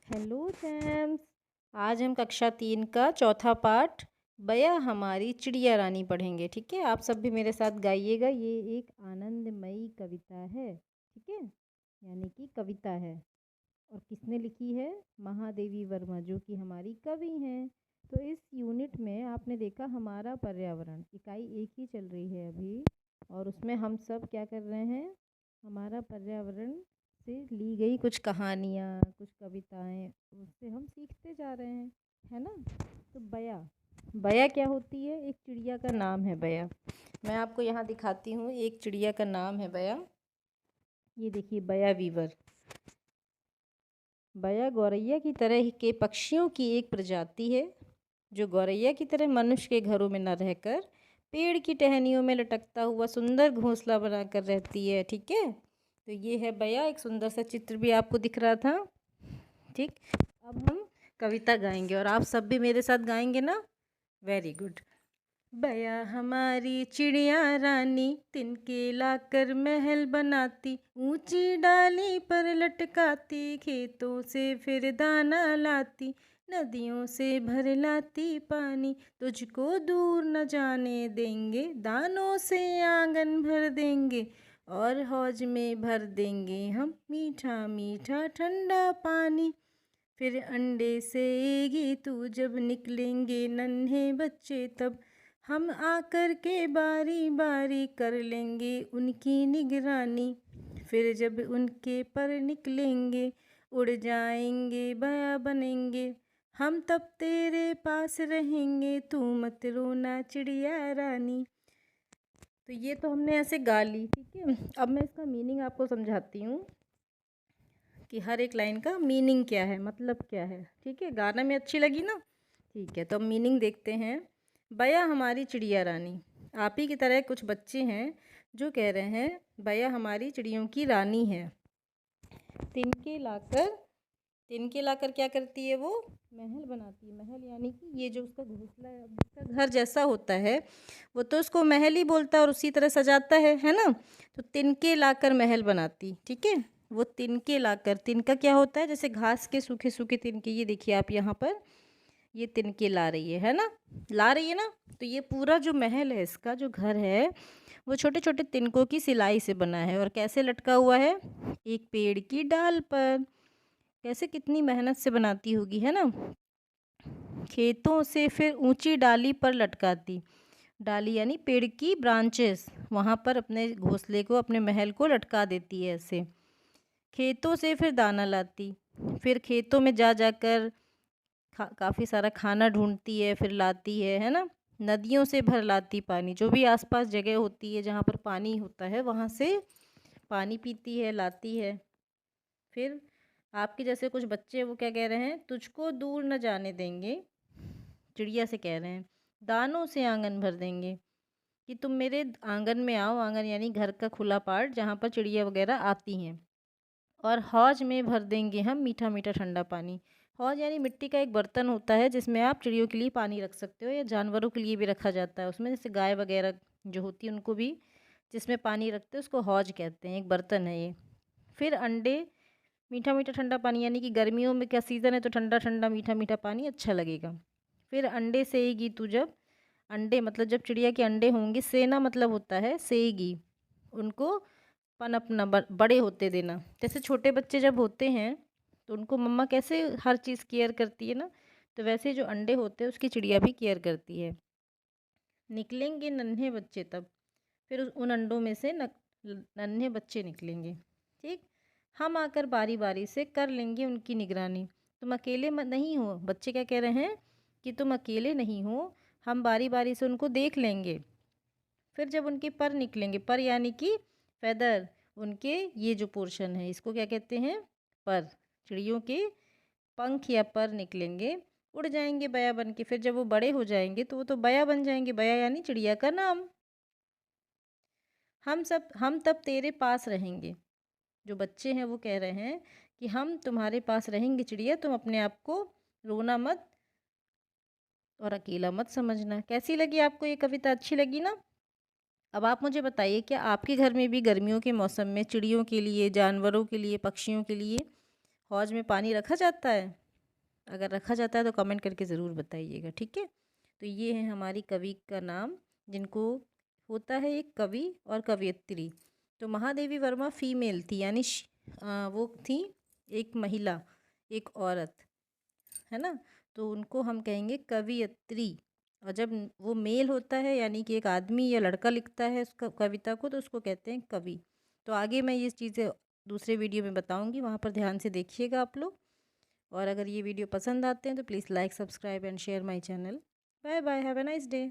Hello jams. आज हम कक्षा 3 का चौथा पाठ बया हमारी चिड़िया रानी पढ़ेंगे। ठीक है, आप सब भी मेरे साथ गाइएगा। ये एक आनंदमयी कविता है। ठीक है, यानी कि कविता है। और किसने लिखी है? महादेवी वर्मा, जो कि हमारी कवि हैं। तो इस यूनिट में आपने देखा हमारा पर्यावरण इकाई 1 ही चल रही है अभी, और उसमें हम सब क्या कर रहे हैं? हमारा पर्यावरण से ली गई कुछ कहानियाँ, कुछ कविताएं, उससे हम सीखते जा रहे हैं, है ना। तो बया, बया क्या होती है? एक चिड़िया का नाम है बया। मैं आपको यहाँ दिखाती हूँ, एक चिड़िया का नाम है बया। ये देखिए, बया वीवर। बया गौरैया की तरह के पक्षियों की एक प्रजाति है, जो गौरैया की तरह मनुष्य के घरों में न रहकर पेड़ की टहनियों में लटकता हुआ सुंदर घोंसला बनाकर रहती है। ठीक है, तो ये है बया। एक सुंदर सा चित्र भी आपको दिख रहा था। ठीक, अब हम कविता गाएंगे और आप सब भी मेरे साथ गाएंगे ना। Very good. बया हमारी चिड़िया रानी, तिनके लाकर महल बनाती, ऊंची डाली पर लटकाती, खेतों से फिर दाना लाती, नदियों से भर लाती पानी, तुझको दूर न जाने देंगे, दानों से आंगन भर देंगे, और हौज में भर देंगे हम मीठा मीठा ठंडा पानी। फिर अंडे सेगी तू जब निकलेंगे नन्हे बच्चे तब, हम आकर के बारी बारी कर लेंगे उनकी निगरानी। फिर जब उनके पर निकलेंगे उड़ जाएंगे बया बनेंगे, हम तब तेरे पास रहेंगे, तू मत रोना चिड़िया रानी। तो ये तो हमने ऐसे गा ली। ठीक है, अब मैं इसका मीनिंग आपको समझाती हूँ कि हर एक लाइन का मीनिंग क्या है, मतलब क्या है। ठीक है, गाना में अच्छी लगी ना। ठीक है, तो अब मीनिंग देखते हैं। बया हमारी चिड़िया रानी। आप ही की तरह कुछ बच्चे हैं जो कह रहे हैं बया हमारी चिड़ियों की रानी है। तिनके लाकर, तिनके लाकर क्या करती है वो? महल बनाती है। महल यानी कि ये जो उसका घोंसला है, उसका घर जैसा होता है, वो तो उसको महल ही बोलता है और उसी तरह सजाता है ना। तो तिनके लाकर महल बनाती। ठीक है, वो तिनके लाकर, तिनका क्या होता है? जैसे घास के सूखे सूखे तिनके। ये देखिए आप यहाँ पर, ये तिनके ला रही है ना, ला रही है ना। तो ये पूरा जो महल है, इसका जो घर है, वो छोटे छोटे तिनकों की सिलाई से बना है। और कैसे लटका हुआ है? एक पेड़ की डाल पर। कैसे, कितनी मेहनत से बनाती होगी, है ना। खेतों से फिर ऊंची डाली पर लटकाती। डाली यानी पेड़ की ब्रांचेस, वहाँ पर अपने घोंसले को, अपने महल को लटका देती है ऐसे। खेतों से फिर दाना लाती, फिर खेतों में जा जाकर काफ़ी सारा खाना ढूंढती है, फिर लाती है ना। नदियों से भर लाती पानी, जो भी आसपास जगह होती है जहाँ पर पानी होता है, वहाँ से पानी पीती है, लाती है। फिर आपके जैसे कुछ बच्चे, वो क्या कह रहे हैं? तुझको दूर न जाने देंगे, चिड़िया से कह रहे हैं। दानों से आंगन भर देंगे, कि तुम मेरे आंगन में आओ। आंगन यानी घर का खुला पार्ट जहाँ पर चिड़िया वगैरह आती हैं। और हौज में भर देंगे हम मीठा मीठा ठंडा पानी। हौज यानी मिट्टी का एक बर्तन होता है जिसमें आप चिड़ियों के लिए पानी रख सकते हो, या जानवरों के लिए भी रखा जाता है उसमें। जैसे गाय वगैरह जो होती है, उनको भी जिसमें पानी रखते हैं, उसको हौज कहते हैं। एक बर्तन है ये। फिर अंडे, मीठा मीठा ठंडा पानी, यानी कि गर्मियों में क्या सीज़न है, तो ठंडा ठंडा मीठा मीठा पानी अच्छा लगेगा। फिर अंडे सेएगी तू जब, अंडे मतलब जब चिड़िया के अंडे होंगे। सेना मतलब होता है सेएगी, उनको पनपना, बड़े होते देना। जैसे छोटे बच्चे जब होते हैं तो उनको मम्मा कैसे हर चीज़ केयर करती है ना, तो वैसे जो अंडे होते हैं उसकी चिड़िया भी केयर करती है। निकलेंगे नन्हे बच्चे तब, फिर उन अंडों में से नन्हे बच्चे निकलेंगे। ठीक, हम आकर बारी बारी से कर लेंगे उनकी निगरानी। तुम अकेले नहीं हो। बच्चे क्या कह रहे हैं? कि तुम अकेले नहीं हो, हम बारी बारी से उनको देख लेंगे। फिर जब उनके पर निकलेंगे, पर यानी कि फेदर, उनके ये जो पोर्शन है, इसको क्या कहते हैं? पर। चिड़ियों के पंख या पर निकलेंगे, उड़ जाएंगे बया बन के। फिर जब वो बड़े हो जाएंगे तो वो तो बया बन जाएंगे। बया यानी चिड़िया का नाम। हम तब तेरे पास रहेंगे। जो बच्चे हैं वो कह रहे हैं कि हम तुम्हारे पास रहेंगे चिड़िया, तुम अपने आप को रोना मत और अकेला मत समझना। कैसी लगी आपको ये कविता? अच्छी लगी ना। अब आप मुझे बताइए, क्या आपके घर में भी गर्मियों के मौसम में चिड़ियों के लिए, जानवरों के लिए, पक्षियों के लिए हौज में पानी रखा जाता है? अगर रखा जाता है तो कमेंट करके ज़रूर बताइएगा, ठीक है। तो ये है हमारी कवि का नाम, जिनको होता है एक कवि और कवयित्री। तो महादेवी वर्मा फीमेल थी, यानी वो थी एक महिला, एक औरत, है ना। तो उनको हम कहेंगे कवयित्री। और जब वो मेल होता है, यानी कि एक आदमी या लड़का लिखता है उस कविता को, तो उसको कहते हैं कवि। तो आगे मैं ये चीज़ें दूसरे वीडियो में बताऊंगी, वहाँ पर ध्यान से देखिएगा आप लोग। और अगर ये वीडियो पसंद आते हैं तो please like, subscribe and share my channel. Bye bye, have a nice day.